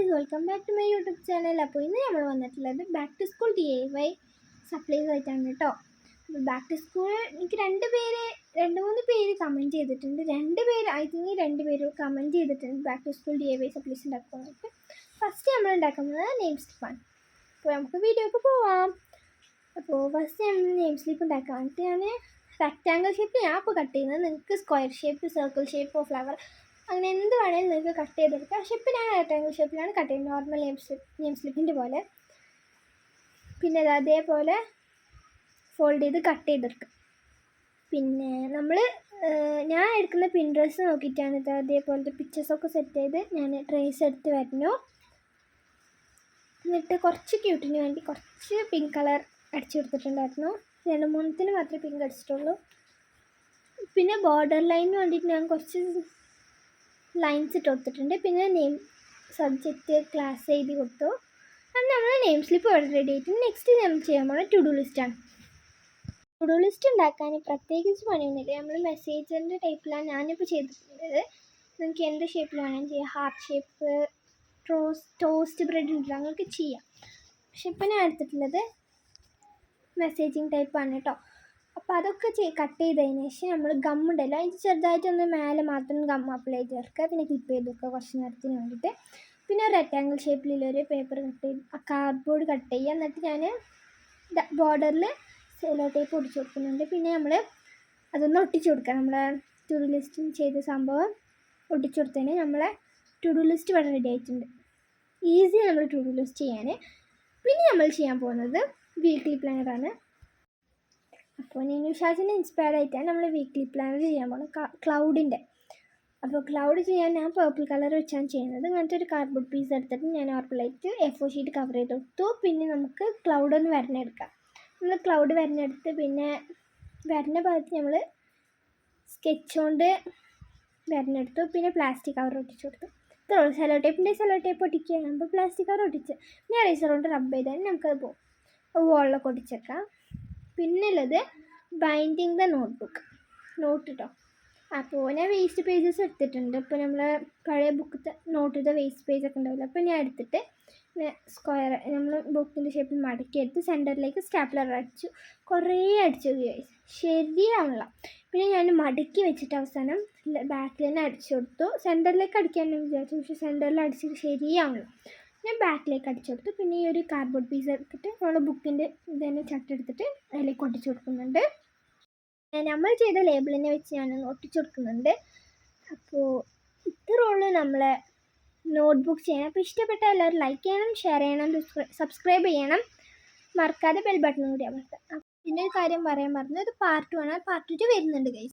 Guys, welcome back to my YouTube channel. അപ്പോൾ ഇന്ന് നമ്മൾ വന്നിട്ടുള്ളത് back to school DIY supplies ആയിട്ടാണ് കേട്ടോ. ബാക്ക് ടു സ്കൂൾ എനിക്ക് രണ്ട് മൂന്ന് പേര് കമൻറ്റ് ചെയ്തിട്ടുണ്ട്. രണ്ട് പേര് കമൻറ്റ് ചെയ്തിട്ടുണ്ട് back to school DIY supplies ഉണ്ടാക്കുമെന്നൊക്കെ. ഫസ്റ്റ് നമ്മൾ ഉണ്ടാക്കുന്നത് നെയിം സ്ലിപ്പാണ്. അപ്പോൾ നമുക്ക് വീഡിയോക്ക് പോവാം. അപ്പോൾ ഫസ്റ്റ് നമ്മൾ നെയിം സ്ലിപ്പ് ഉണ്ടാക്കാൻ വേണ്ടിയിട്ട് ഞാൻ റെക്റ്റാങ്കിൾ ഷേപ്പ് ഞാൻ ഇപ്പോൾ കട്ട് ചെയ്യുന്നത്. നിങ്ങൾക്ക് സ്ക്വയർ ഷേപ്പ്, സർക്കിൾ ഷേപ്പോ, ഫ്ലവർ അങ്ങനെ എന്ത് വേണമെങ്കിലും നിങ്ങൾക്ക് കട്ട് ചെയ്തെടുക്കാം. പക്ഷേ ഇപ്പോൾ ഞാൻ റെക്റ്റാങ്കിൾ ഷേപ്പിലാണ് കട്ട് ചെയ്യുന്നത്, നോർമൽ നെയിം സ്ലിപ്പിൻ്റെ പോലെ. പിന്നെ അതേപോലെ ഫോൾഡ് ചെയ്ത് കട്ട് ചെയ്തെടുക്കും. പിന്നെ ഞാൻ എടുക്കുന്ന പിൻട്രസ്റ്റ് നോക്കിയിട്ടാണ് ഇത് അതേപോലത്തെ പിക്ചേഴ്സൊക്കെ സെറ്റ് ചെയ്ത് ഞാൻ ട്രേസ് എടുത്ത് വരണു. എന്നിട്ട് കുറച്ച് ക്യൂട്ടിന് വേണ്ടി കുറച്ച് പിങ്ക് കളർ അടിച്ചു കൊടുത്തിട്ടുണ്ടായിരുന്നു. 2-3 മാത്രമേ പിങ്ക് അടിച്ചിട്ടുള്ളൂ. പിന്നെ ബോർഡർ ലൈനിന് വേണ്ടിയിട്ട് ഞാൻ കുറച്ച് ലൈൻസ് ഇട്ട് കൊടുത്തിട്ടുണ്ട്. പിന്നെ നെയിം സബ്ജക്റ്റ് ക്ലാസ് എഴുതി കൊടുത്തു. അത് നമ്മൾ നെയിം സ്ലിപ്പ് ഇവിടെ റെഡി ആയിട്ട് നെക്സ്റ്റ് നമ്മൾ ചെയ്യാൻ പോകുന്നത് ടു ഡു ലിസ്റ്റാണ്. ടു ഡു ലിസ്റ്റ് ഉണ്ടാക്കാൻ പ്രത്യേകിച്ച് പണിയൊന്നുമില്ല. നമ്മൾ മെസ്സേജിൻ്റെ ടൈപ്പിലാണ് ഞാനിപ്പോൾ ചെയ്തിട്ടുള്ളത്. നിങ്ങൾക്ക് എന്ത് ഷേപ്പിൽ വേണമെങ്കിൽ ചെയ്യാം. ഹാർട്ട് ഷേപ്പ്, ടോസ്റ്റ് ബ്രെഡ് ഉണ്ട്, അങ്ങനെയൊക്കെ ചെയ്യാം. പക്ഷെ ഇപ്പോൾ ഞാൻ എടുത്തിട്ടുള്ളത് മെസ്സേജിങ് ടൈപ്പാണ് കേട്ടോ. അപ്പോൾ അതൊക്കെ കട്ട് ചെയ്തതിന് ശേഷം നമ്മൾ ഗമ്മുണ്ടല്ലോ, അതിന് ചെറുതായിട്ടൊന്ന് മേലെ മാത്രം ഗം അപ്ലൈ ചെയ്ത് ചേർക്കുക. പിന്നെ ക്ലിപ്പ് ചെയ്ത് വെക്കുക കുറച്ച് നേരത്തിന് വേണ്ടിയിട്ട്. പിന്നെ റെക്റ്റാങ്കിൾ ഷേപ്പിലുള്ളൊരു പേപ്പർ കട്ട് ചെയ്ത് കാർഡ്ബോർഡ് കട്ട് ചെയ്യുക. എന്നിട്ട് ഞാൻ ബോർഡറിൽ സെല്ലോ ടേപ്പ് ഒട്ടിച്ച് കൊടുക്കുന്നുണ്ട്. പിന്നെ നമ്മൾ അതൊന്ന് ഒട്ടിച്ച് കൊടുക്കുക. നമ്മളെ ടു ഡു ലിസ്റ്റ് ചെയ്ത സംഭവം ഒട്ടിച്ച് കൊടുത്തതിന് നമ്മളെ ടു ഡു ലിസ്റ്റ് ഇവിടെ റെഡി ആയിട്ടുണ്ട്. ഈസി നമ്മൾ ടു ഡു ലിസ്റ്റ് ചെയ്യാൻ. പിന്നെ നമ്മൾ ചെയ്യാൻ പോകുന്നത് വീക്ക്ലി പ്ലാനറാണ്. അപ്പോൾ നിനുഷാസിനെ ഇൻസ്പയർഡ് ആയിട്ടാണ് നമ്മൾ വീക്ക്ലി പ്ലാനർ ചെയ്യാൻ പോകുന്നത്, ക്ലൗഡിൻ്റെ. അപ്പോൾ ക്ലൗഡ് ചെയ്യാൻ ഞാൻ പേർപ്പിൾ കളർ വെച്ചാണ് ചെയ്യുന്നത്. അങ്ങനത്തെ ഒരു കാർഡ്ബോർഡ് പീസ് എടുത്തിട്ട് ഞാൻ ഓർപ്പിളായിട്ട് A4 ഷീറ്റ് കവർ ചെയ്ത് കൊടുത്തു. പിന്നെ നമുക്ക് ക്ലൗഡ് ഒന്ന് വരഞ്ഞെടുക്കാം. നമ്മൾ ക്ലൗഡ് വരഞ്ഞെടുത്ത് പിന്നെ വരഞ്ഞ ഭാഗത്ത് നമ്മൾ സ്കെച്ച് കൊണ്ട് വരഞ്ഞെടുത്തു. പിന്നെ പ്ലാസ്റ്റിക് കവർ ഒട്ടിച്ചു കൊടുത്തു. ഇത്രയുള്ളൂ. സെല്ലോ ടേപ്പ് ഒട്ടിക്കുകയാണ്. അപ്പോൾ പ്ലാസ്റ്റിക് കവർ ഒട്ടിച്ച് പിന്നെ റേസർ കൊണ്ട് റബ്ബ് ചെയ്താൽ നമുക്കത് പോകും. വോളിലൊക്കെ ഒട്ടിച്ചേക്കാം. പിന്നെ ഉള്ളത് ബൈൻഡിങ് ദ നോട്ട് കേട്ടോ. അപ്പോൾ ഞാൻ വേസ്റ്റ് പേജസ് എടുത്തിട്ടുണ്ട്. ഇപ്പോൾ നമ്മൾ പഴയ ബുക്കത്തെ നോട്ടിൻ്റെ വേസ്റ്റ് പേജൊക്കെ ഉണ്ടാവില്ല. അപ്പോൾ ഞാൻ എടുത്തിട്ട് സ്ക്വയർ നമ്മൾ ബുക്കിൻ്റെ ഷേപ്പിൽ മടക്കി എടുത്ത് സെൻറ്ററിലേക്ക് സ്റ്റാപ്ലർ അടിച്ചു. കുറേ അടിച്ചു ശരിയാവണില്ല. പിന്നെ ഞാൻ മടക്കി വെച്ചിട്ട് അവസാനം ബാക്കിൽ തന്നെ അടിച്ചു കൊടുത്തു. സെൻറ്ററിലേക്ക് അടിക്കാൻ വിചാരിച്ചു, പക്ഷേ സെൻറ്ററിൽ അടിച്ചിട്ട് ശരിയാവണില്ല. ഞാൻ ബാക്കിലേക്ക് അടിച്ചു കൊടുത്തു. പിന്നെ ഈ ഒരു കാർഡ്ബോർഡ് പീസ് എടുത്തിട്ട് നമ്മൾ ബുക്കിൻ്റെ ഇതന്നെ ചട്ടെടുത്തിട്ട് അതിലേക്ക് ഒട്ടിച്ചു കൊടുക്കുന്നുണ്ട്. നമ്മൾ ചെയ്ത ലേബിളിനെ വെച്ച് ഞാൻ ഒട്ടിച്ചു കൊടുക്കുന്നുണ്ട്. അപ്പോൾ ഇത്രയുള്ളൂ നമ്മളെ നോട്ട്ബുക്ക് ചെയ്യണം. അപ്പോൾ ഇഷ്ടപ്പെട്ട എല്ലാവരും ലൈക്ക് ചെയ്യണം, ഷെയർ ചെയ്യണം, സബ്സ്ക്രൈബ് ചെയ്യണം. മറക്കാതെ ബെൽ ബട്ടണും കൂടി അമർത്താം. പിന്നെ ഒരു കാര്യം പറയാൻ പറഞ്ഞു, ഇത് പാർട്ട് 1 ആണ്. പാർട്ട് 2 വരുന്നുണ്ട് ഗൈസ്.